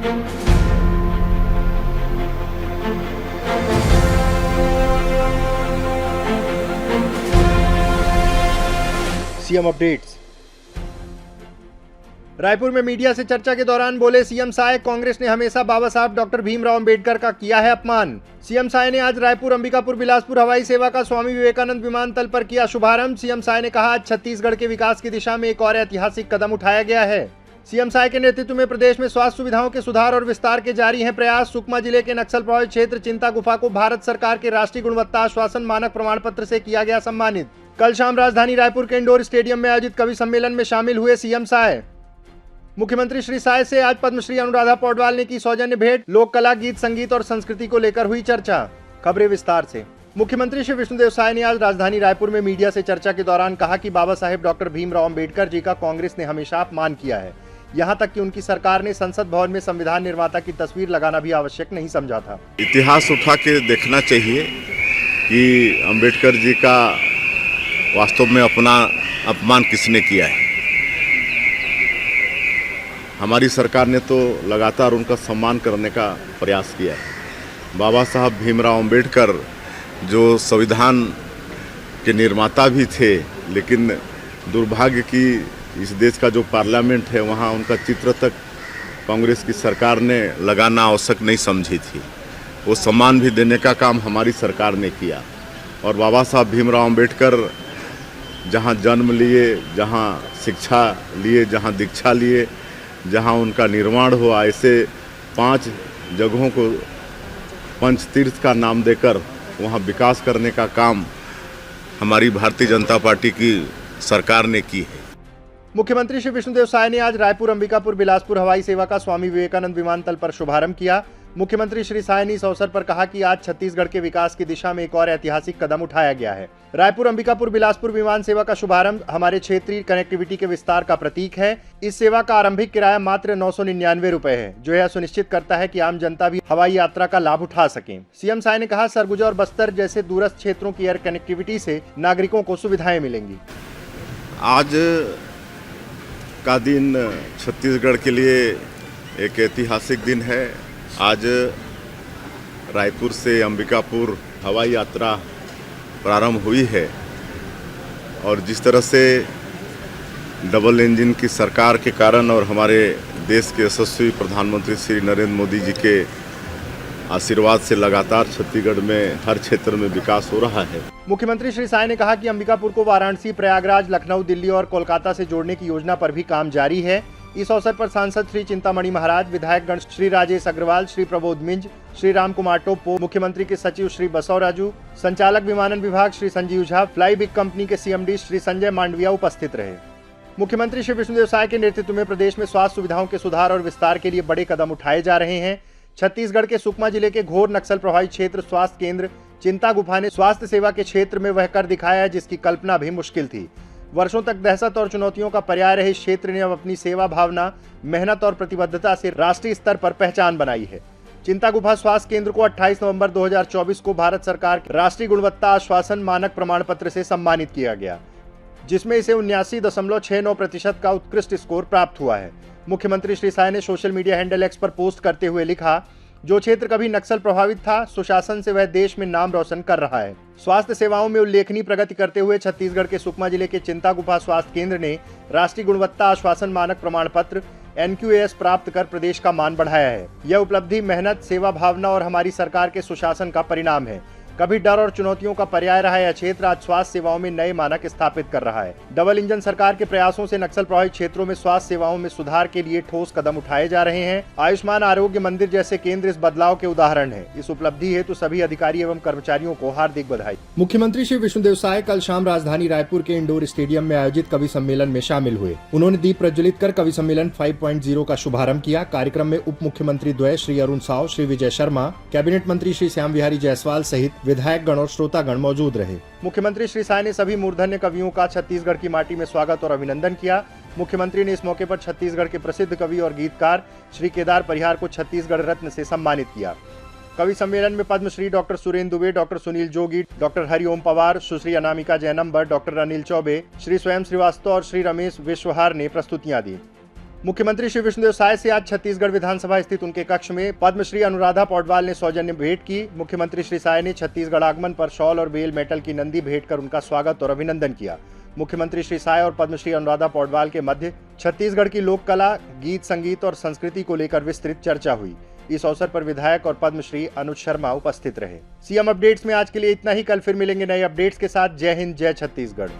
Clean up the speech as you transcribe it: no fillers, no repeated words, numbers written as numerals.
CM updates. Raipur में media से चर्चा के दौरान बोले सीएम साय, कांग्रेस ने हमेशा बाबा साहब डॉक्टर भीमराव अंबेडकर का किया है अपमान। सीएम साय ने आज रायपुर अंबिकापुर बिलासपुर हवाई सेवा का स्वामी विवेकानंद विमानतल पर किया शुभारंभ। सीएम साय ने कहा, आज छत्तीसगढ़ के विकास की दिशा में एक और ऐतिहासिक कदम उठाया गया है। सीएम साय के नेतृत्व में प्रदेश में स्वास्थ्य सुविधाओं के सुधार और विस्तार के जारी हैं प्रयास। सुकमा जिले के नक्सल प्रभावित क्षेत्र चिंता गुफा को भारत सरकार के राष्ट्रीय गुणवत्ता आश्वासन मानक प्रमाण पत्र से किया गया सम्मानित। कल शाम राजधानी रायपुर के इंडोर स्टेडियम में आयोजित कवि सम्मेलन में शामिल हुए सीएम साय। मुख्यमंत्री श्री साय से आज पद्मश्री अनुराधा पौडवाल ने की सौजन्य भेंट। लोक कला, गीत संगीत और संस्कृति को लेकर हुई चर्चा। खबरें विस्तार से। मुख्यमंत्री श्री विष्णुदेव साय ने आज राजधानी रायपुर में मीडिया से चर्चा के दौरान कहा कि बाबा साहेब डॉक्टर भीमराव अंबेडकर जी का कांग्रेस ने हमेशा अपमान किया है। यहाँ तक कि उनकी सरकार ने संसद भवन में संविधान निर्माता की तस्वीर लगाना भी आवश्यक नहीं समझा था। इतिहास उठा के देखना चाहिए कि अंबेडकर जी का वास्तव में अपना अपमान किसने किया है। हमारी सरकार ने तो लगातार उनका सम्मान करने का प्रयास किया है। बाबा साहब भीमराव अंबेडकर जो संविधान के निर्माता भी थे, लेकिन दुर्भाग्य की इस देश का जो पार्लियामेंट है वहाँ उनका चित्र तक कांग्रेस की सरकार ने लगाना आवश्यक नहीं समझी थी। वो सम्मान भी देने का काम हमारी सरकार ने किया। और बाबा साहब भीमराव अंबेडकर जहाँ जन्म लिए, जहाँ शिक्षा लिए, जहाँ दीक्षा लिए, जहाँ उनका निर्माण हुआ, ऐसे 5 जगहों को पंच तीर्थ का नाम देकर वहाँ विकास करने का काम हमारी भारतीय जनता पार्टी की सरकार ने की है। मुख्यमंत्री श्री विष्णुदेव साय ने आज रायपुर अंबिकापुर बिलासपुर हवाई सेवा का स्वामी विवेकानंद विमानतल पर शुभारंभ किया। मुख्यमंत्री श्री साय ने इस अवसर पर कहा कि आज छत्तीसगढ़ के विकास की दिशा में एक और ऐतिहासिक कदम उठाया गया है। रायपुर अंबिकापुर बिलासपुर विमान सेवा का शुभारंभ हमारे क्षेत्रीय कनेक्टिविटी के विस्तार का प्रतीक है। इस सेवा का आरंभिक किराया मात्र 999 रुपए है, जो यह सुनिश्चित करता है कि आम जनता भी हवाई यात्रा का लाभ उठा सके। सीएम साय ने कहा, सरगुजा और बस्तर जैसे दूरस्थ क्षेत्रों की एयर कनेक्टिविटी से नागरिकों को सुविधाएं मिलेंगी। आज का दिन छत्तीसगढ़ के लिए एक ऐतिहासिक दिन है। आज रायपुर से अंबिकापुर हवाई यात्रा प्रारंभ हुई है और जिस तरह से डबल इंजन की सरकार के कारण और हमारे देश के यशस्वी प्रधानमंत्री श्री नरेंद्र मोदी जी के आशीर्वाद से लगातार छत्तीसगढ़ में हर क्षेत्र में विकास हो रहा है। मुख्यमंत्री श्री साय ने कहा कि अंबिकापुर को वाराणसी, प्रयागराज, लखनऊ, दिल्ली और कोलकाता से जोड़ने की योजना पर भी काम जारी है। इस अवसर पर सांसद श्री चिंतामणि महाराज, विधायकगण श्री राजेश अग्रवाल, श्री प्रबोध मिंज, श्री राम कुमार टोप्पो, मुख्यमंत्री के सचिव श्री बसव राजू, संचालक विमानन विभाग Shri Sanjeev Jha, fly big company के सीएमडी श्री संजय मांडविया उपस्थित रहे। मुख्यमंत्री श्री विष्णुदेव साय के नेतृत्व में प्रदेश में स्वास्थ्य सुविधाओं के सुधार और विस्तार के लिए बड़े कदम उठाए जा रहे हैं। छत्तीसगढ़ के सुकमा जिले के घोर नक्सल प्रभावित क्षेत्र स्वास्थ्य केंद्र चिंता गुफा ने स्वास्थ्य सेवा के क्षेत्र में वह कर दिखाया है जिसकी कल्पना भी मुश्किल थी। वर्षों तक दहशत और चुनौतियों का पर्याय रहे इस क्षेत्र ने अब अपनी सेवा भावना, मेहनत और प्रतिबद्धता से राष्ट्रीय स्तर पर पहचान बनाई है। चिंता गुफा स्वास्थ्य केंद्र को 28 नवंबर 2024 को भारत सरकार के राष्ट्रीय गुणवत्ता आश्वासन मानक प्रमाण पत्र से सम्मानित किया गया, जिसमें इसे 79.69% का उत्कृष्ट स्कोर प्राप्त हुआ है। मुख्यमंत्री श्री साय ने सोशल मीडिया हैंडल एक्स पर पोस्ट करते हुए लिखा, जो क्षेत्र कभी नक्सल प्रभावित था, सुशासन से वह देश में नाम रोशन कर रहा है। स्वास्थ्य सेवाओं में उल्लेखनीय प्रगति करते हुए छत्तीसगढ़ के सुकमा जिले के चिंता गुफा स्वास्थ्य केंद्र ने राष्ट्रीय गुणवत्ता आश्वासन मानक प्रमाण पत्र NQAS प्राप्त कर प्रदेश का मान बढ़ाया है। यह उपलब्धि मेहनत, सेवा भावना और हमारी सरकार के सुशासन का परिणाम है। कभी डर और चुनौतियों का पर्याय रहा यह क्षेत्र आज स्वास्थ्य सेवाओं में नए मानक स्थापित कर रहा है। डबल इंजन सरकार के प्रयासों से नक्सल प्रभावित क्षेत्रों में स्वास्थ्य सेवाओं में सुधार के लिए ठोस कदम उठाए जा रहे हैं। आयुष्मान आरोग्य मंदिर जैसे केंद्र इस बदलाव के उदाहरण है। इस उपलब्धि हेतु सभी अधिकारी एवं कर्मचारियों को हार्दिक बधाई। मुख्यमंत्री श्री विष्णुदेव साय कल शाम राजधानी रायपुर के इंडोर स्टेडियम में आयोजित कवि सम्मेलन में शामिल हुए। उन्होंने दीप प्रज्वलित कर कवि सम्मेलन 5.0 का शुभारंभ किया। कार्यक्रम में उप मुख्यमंत्री द्वय श्री अरुण साव, श्री विजय शर्मा, कैबिनेट मंत्री श्री श्याम विहारी जायसवाल सहित विधायकगण और श्रोतागण मौजूद रहे। मुख्यमंत्री श्री साय ने सभी मूर्धन्य कवियों का छत्तीसगढ़ की माटी में स्वागत और अभिनंदन किया। मुख्यमंत्री ने इस मौके पर छत्तीसगढ़ के प्रसिद्ध कवि और गीतकार श्री केदार परिहार को छत्तीसगढ़ रत्न से सम्मानित किया। कवि सम्मेलन में पद्मश्री डॉक्टर सुरेंद्र दुबे, डॉक्टर सुनील जोगी, डॉक्टर हरिओम पवार, सुश्री अनामिका जैनंबर, डॉक्टर अनिल चौबे, श्री स्वयं श्रीवास्तव और श्री रमेश विश्वहार ने प्रस्तुतियां दी। मुख्यमंत्री श्री विष्णुदेव साय से आज छत्तीसगढ़ विधानसभा स्थित उनके कक्ष में पद्मश्री अनुराधा पौडवाल ने सौजन्य भेंट की। मुख्यमंत्री श्री साय ने छत्तीसगढ़ आगमन पर शॉल और बेल मेटल की नंदी भेंट कर उनका स्वागत और अभिनंदन किया। मुख्यमंत्री श्री साय और पद्मश्री अनुराधा पौडवाल के मध्य छत्तीसगढ़ की लोक कला, गीत संगीत और संस्कृति को लेकर विस्तृत चर्चा हुई। इस अवसर पर विधायक और पद्मश्री अनुज शर्मा उपस्थित रहे। सीएम अपडेट्स में आज के लिए इतना ही। कल फिर मिलेंगे नए अपडेट्स के साथ। जय हिंद, जय छत्तीसगढ़।